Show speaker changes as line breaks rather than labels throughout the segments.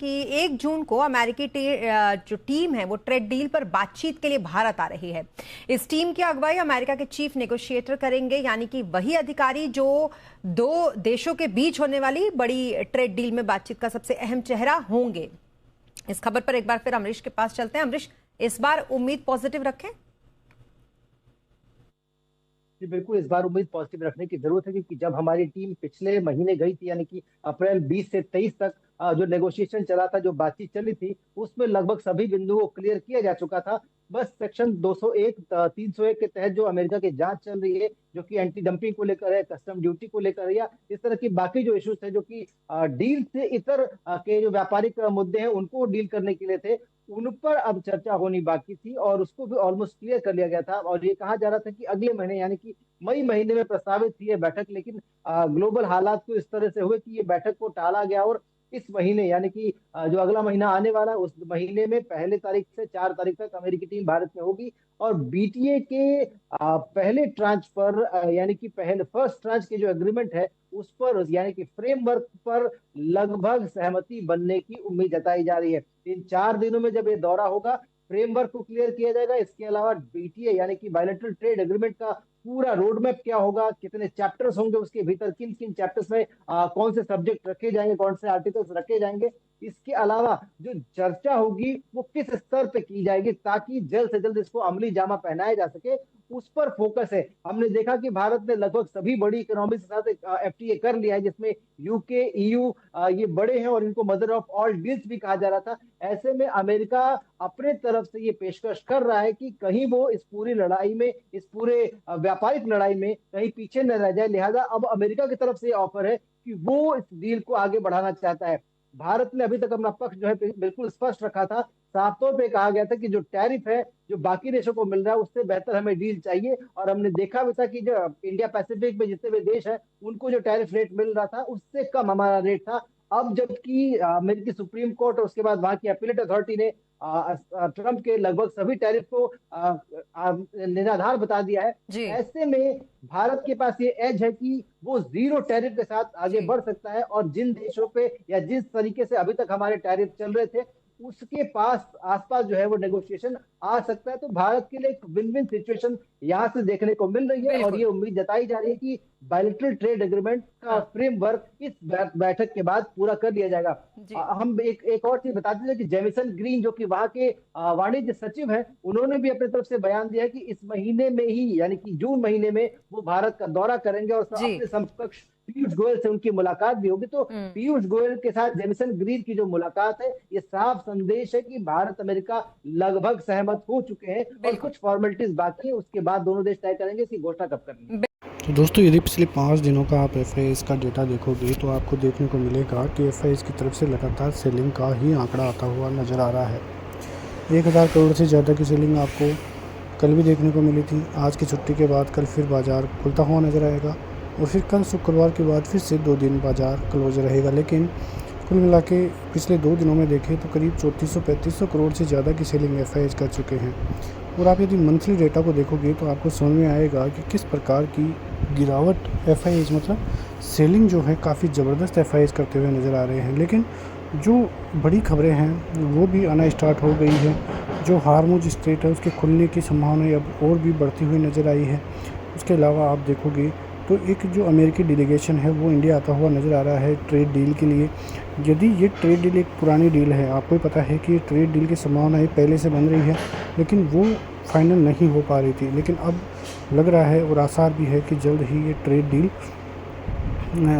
कि 1 जून को अमेरिकी जो टीम है वो ट्रेड डील पर बातचीत के लिए भारत आ रही है। इस टीम की अगुवाई अमेरिका के चीफ नेगोशिएटर करेंगे, यानी कि वही अधिकारी जो दो देशों के बीच होने वाली बड़ी ट्रेड डील में बातचीत का सबसे अहम चेहरा होंगे। इस खबर पर एक बार फिर अमरीश के पास चलते हैं। अमरीश, इस बार उम्मीद पॉजिटिव रखें?
जी बिल्कुल, इस बार उम्मीद पॉजिटिव रखने की जरूरत है, क्योंकि जब हमारी टीम पिछले महीने गई थी, यानी कि अप्रैल 20 से 23 तक जो नेगोशिएशन चला था, जो बातचीत चली थी, उसमें लगभग सभी बिंदुओं को क्लियर किया जा चुका था। बस सेक्शन 201 301 के तहत जो अमेरिका की जांच चल रही है, जो कि एंटी डंपिंग को लेकर है, कस्टम ड्यूटी को लेकर है, या इस तरह की बाकी जो इश्यूज थे, जो कि डील से इतर के जो व्यापारिक मुद्दे हैं उनको डील करने के लिए थे, उन पर अब चर्चा होनी बाकी थी और उसको भी ऑलमोस्ट क्लियर कर लिया गया था। और ये कहा जा रहा था कि अगले महीने, यानी कि मई महीने में प्रस्तावित थी ये बैठक, लेकिन ग्लोबल हालात तो इस तरह से हुए कि ये बैठक को टाला गया और इस महीने, यानी कि जो अगला महीना आने वाला है, उस महीने में पहले तारीख से 4 तारीख तक अमेरिकी टीम भारत में होगी। और बीटीए के पहले ट्रांच पर, यानी कि पहले फर्स्ट ट्रांच के जो एग्रीमेंट है उस पर, यानी कि फ्रेमवर्क पर लगभग सहमति बनने की उम्मीद जताई जा रही है। इन 4 दिनों में जब ये दौरा होगा, फ्रेमवर्क को क्लियर किया जाएगा। इसके अलावा बीटीए, यानी कि बायलैटरल ट्रेड एग्रीमेंट का पूरा रोड मैप क्या होगा, कितने चैप्टर्स होंगे, उसके भीतर किन किन चैप्टर्स में कौन से सब्जेक्ट रखे जाएंगे, कौन से आर्टिकल्स रखे जाएंगे। इसके अलावा जो चर्चा होगी वो किस स्तर पे की जाएगी, ताकि जल्द से जल्द इसको अमली जामा पहनाया जा सके, उस पर फोकस है। हमने देखा कि भारत ने लगभग सभी बड़ी इकोनॉमी के साथ एफटीए कर लिया है, जिसमें यूके, ईयू ये बड़े हैं और इनको मदर ऑफ ऑल डील्स भी कहा जा रहा था। ऐसे में अमेरिका अपने तरफ से ये पेशकश कर रहा है कि कहीं वो इस पूरी लड़ाई में, इस पूरे व्यापारिक लड़ाई में कहीं पीछे न रह जाए। लिहाजा अब अमेरिका की तरफ से ऑफर है कि वो इस डील को आगे बढ़ाना चाहता है। भारत ने अभी तक अपना पक्ष जो है बिल्कुल स्पष्ट रखा था। साफ तौर पे कहा गया था कि जो टैरिफ है जो बाकी देशों को मिल रहा है उससे बेहतर हमें डील चाहिए, और हमने देखा भी था कि जो इंडिया पैसिफिक में जितने भी देश है उनको जो टैरिफ रेट मिल रहा था उससे कम हमारा रेट था। अब जबकि अमेरिकी सुप्रीम कोर्ट और उसके बाद वहां की अपीलेट अथॉरिटी ने ट्रंप के लगभग सभी टैरिफ को निराधार बता दिया है,
जी
ऐसे में भारत के पास ये एज है कि वो जीरो टैरिफ के साथ आगे
जी
बढ़ सकता है, और जिन देशों पे या जिस तरीके से अभी तक हमारे टैरिफ चल रहे थे उसके पास आसपास जो है वो नेगोशिएशन आ सकता है। तो भारत के लिए एक विन विन सिचुएशन यहाँ से देखने को मिल रही है, और ये
बिल्कुल।
उम्मीद जताई जा रही है कि बायलैटरल ट्रेड एग्रीमेंट का
हाँ
फ्रेमवर्क इस बैठक के बाद पूरा कर लिया जाएगा।
जी
हम एक और चीज बता दीजिए कि जेमिसन ग्रीन, जो कि वहां के वाणिज्य सचिव हैं, उन्होंने भी अपनी तरफ से बयान दिया कि इस महीने में ही, यानी कि जून महीने में वो भारत का दौरा करेंगे और
जी।
अपने समकक्ष पीयूष गोयल से उनकी मुलाकात भी होगी। तो
हम्म।
पीयूष गोयल के साथ जेमिसन ग्रीन की जो मुलाकात है, ये साफ संदेश है कि भारत अमेरिका लगभग सहमत हो चुके हैं और
बिल्कुल।
कुछ फॉर्मेलिटीज बाकी है। उसके बाद दोनों देश तय करेंगे इसकी घोषणा कब करनी है।
तो दोस्तों, यदि पिछले 5 दिनों का आप एफआईएस का डेटा देखोगे तो आपको देखने को मिलेगा कि एफआईएस की तरफ से लगातार सेलिंग का ही आंकड़ा आता हुआ नज़र आ रहा है। 1000 करोड़ से ज़्यादा की सेलिंग आपको कल भी देखने को मिली थी। आज की छुट्टी के बाद कल फिर बाज़ार खुलता हुआ नज़र आएगा, और फिर कल शुक्रवार के बाद फिर से 2 दिन बाज़ार क्लोज रहेगा। लेकिन कुल मिला के पिछले 2 दिनों में देखें तो करीब 3400-3500 करोड़ से ज़्यादा की सेलिंग एफआईएस कर चुके हैं। और आप यदि मंथली डेटा को देखोगे तो आपको समझ में आएगा कि किस प्रकार की गिरावट एफआईएस, मतलब सेलिंग जो है काफ़ी ज़बरदस्त एफआईएस करते हुए नज़र आ रहे हैं। लेकिन जो बड़ी खबरें हैं वो भी आना स्टार्ट हो गई है। जो हार्मुज स्ट्रेट है उसके खुलने की संभावना अब और भी बढ़ती हुई नज़र आई है। उसके अलावा आप देखोगे तो एक जो अमेरिकी डेलीगेशन है वो इंडिया आता हुआ नज़र आ रहा है ट्रेड डील के लिए। यदि ये ट्रेड डील एक पुरानी डील है, आपको पता है कि ये ट्रेड डील की संभावनाएं पहले से बन रही है, लेकिन वो फाइनल नहीं हो पा रही थी। लेकिन अब लग रहा है और आसार भी है कि जल्द ही ये ट्रेड डील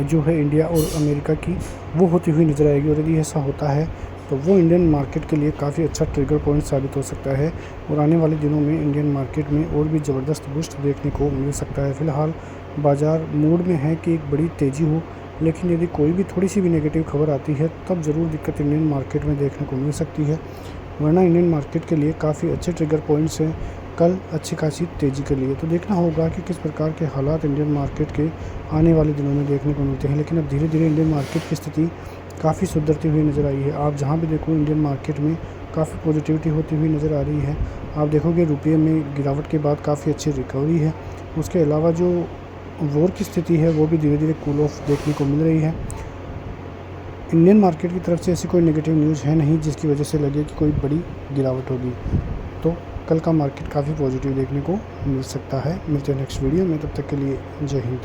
जो है इंडिया और अमेरिका की वो होती हुई नज़र आएगी। और यदि ऐसा होता है तो वो इंडियन मार्केट के लिए काफ़ी अच्छा ट्रिगर पॉइंट साबित हो सकता है, और आने वाले दिनों में इंडियन मार्केट में और भी ज़बरदस्त बूस्ट देखने को मिल सकता है। फ़िलहाल बाज़ार मूड में है कि एक बड़ी तेज़ी हो, लेकिन यदि कोई भी थोड़ी सी भी नेगेटिव खबर आती है तब ज़रूर दिक्कत इंडियन मार्केट में देखने को मिल सकती है। वरना इंडियन मार्केट के लिए काफ़ी अच्छे ट्रिगर पॉइंट्स हैं कल अच्छी खासी तेज़ी के लिए। तो देखना होगा कि किस प्रकार के हालात इंडियन मार्केट के आने वाले दिनों में देखने को मिलते हैं। लेकिन अब धीरे धीरे इंडियन मार्केट की स्थिति काफ़ी सुधरती हुई नज़र आई है। आप जहाँ भी देखो इंडियन मार्केट में काफ़ी पॉजिटिविटी होती हुई नज़र आ रही है। आप देखोगे रुपये में गिरावट के बाद काफ़ी अच्छी रिकवरी है। उसके अलावा जो वॉर की स्थिति है वो भी धीरे धीरे कूल ऑफ देखने को मिल रही है। इंडियन मार्केट की तरफ से ऐसी कोई नेगेटिव न्यूज़ है नहीं जिसकी वजह से लगे कि कोई बड़ी गिरावट होगी। तो कल का मार्केट काफ़ी पॉजिटिव देखने को मिल सकता है। मिलते हैं नेक्स्ट वीडियो में, तब तक के लिए जय हिंद।